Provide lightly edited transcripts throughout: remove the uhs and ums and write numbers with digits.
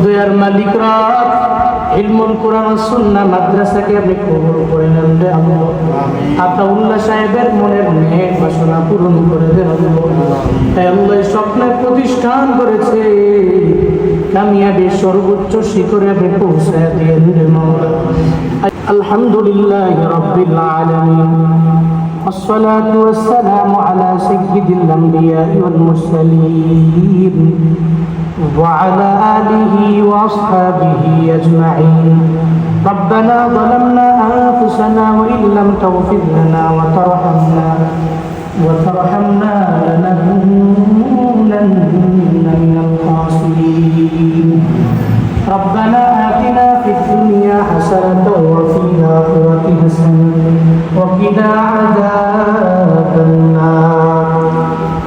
দয়ার মালিক রব ইলমুল কোরআন ও সুন্নাহ মাদ্রাসাকে আপনি কবুল করে নেন রে আল্লাহ। আতাউল্লাহ সাহেবের মনের নেক বাসনা পূরণ করে দেন আল্লাহ। আল্লাহ স্বপ্নের প্রতিষ্ঠান করেছে, কামিয়াবি সর্বোচ্চ শিখরে আপনি পৌঁছায় দিয়েন রে মাওলা। আলহামদুলিল্লাহি রাব্বিল আলামিন والصلاة والسلام على سيد الأنبياء والمرسلين وعلى آله وأصحابه أجمعين. ربنا ظلمنا أنفسنا وإن لم تغفر لنا وترحمنا لنكونن من الخاسرين. ربنا آتنا في الدنيا حسنة وفي الآخرة حسنة وقنا عذاب النار.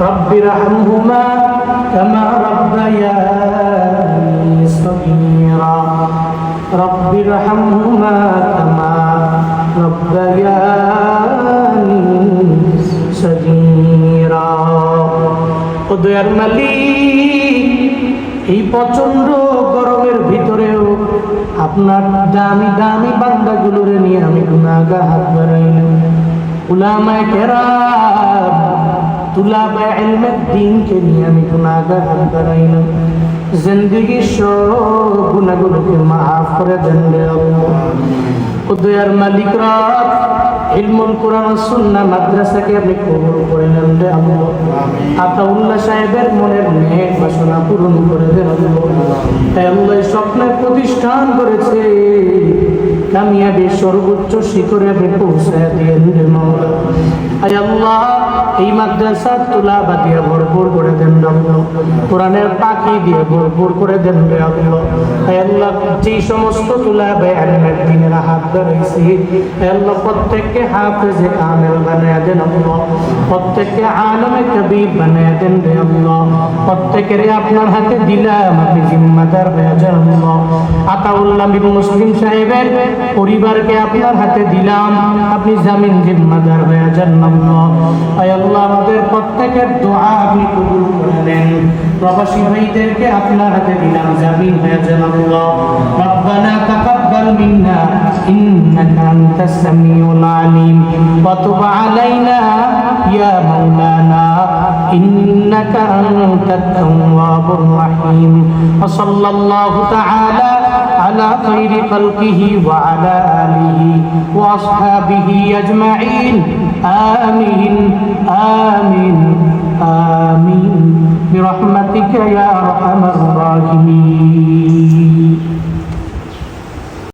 رب ارحمهما كما ربياني صغيرا. رب ارحمهما كما ربياني صغيرا. ও দয়ার মালিক, এই প্রচন্ড গরমের ভিতরেও আপনার দামি দামি বান্দাগুলোরে নিয়ে আমি গুনাহগার হাত বাড়াইলাম। উলামায়ে কেরাম তুলাবে ইলমের দ্বীনকে নিয়ে আমি গুনাহগার হাত বাড়াইলাম। জিন্দেগির সব গুনাহগুলোকে মাফ করে দেন রে আল্লাহ। ও দয়ার মালিক রব ইলমুল কোরআন ও সুন্নাহ মাদ্রাসাকে আপনি কবুল করে নেন রে আল্লাহ। আতাউল্লাহ সাহেবের মনের নেক বাসনা পূরণ করে দেন আল্লাহ। আল্লাহ স্বপ্নের প্রতিষ্ঠান করেছে, কামিয়াবি সর্বোচ্চ শিখরে আপনি পৌঁছায় দিয়েন রে মাওলা। আয় আল্লাহ, এই মাদ্রাসা তুলাবা দিয়ে ভরপুর করে দেন আল্লাহ, কোরআনের পাখি দিয়ে ভরপুর করে দেন রে আল্লাহ। আয় আল্লাহ, যেই সমস্ত তুলাবে ইলমের দ্বীনের হাত ধরেছি আল্লাহ, প্রত্যেককে হাফেজে কামেল বানায় দেন আল্লাহ, প্রত্যেককে আলেমে কবীর বানায় দেন রে আল্লাহ। প্রত্যেকের আপনার হাতে দিলাম, আপনি জিম্মাদার হয়ে যান আল্লাহ। আতাউল্লাহ বিন মুসলিম সাহেবের পরিবারকে আপনার হাতে দিলাম, আপনি জামিন জিম্মাদার হয়ে যান আল্লাহ। আয় আল্লাহ, আমাদের প্রত্যেকের দোয়া আপনি কবুল করে নেন। প্রবাসী ভাইদেরকে আপনার হাতে দিলাম, জামিন হয়ে যান আল্লাহ। রব্বানা তাকাব্বাল মিন্না ইন্নাকা আনতাস সামিউল আলিম ওয়া তুব আলাইনা ইয়া মাওলানা ইন্নাকা আনতাত তাওয়াবুর রহিম। ওয়া সাল্লাল্লাহু তাআলা على خير خلقه وعلى آله وأصحابه أجمعين. آمين آمين آمين برحمتك يا أرحم الراحمين.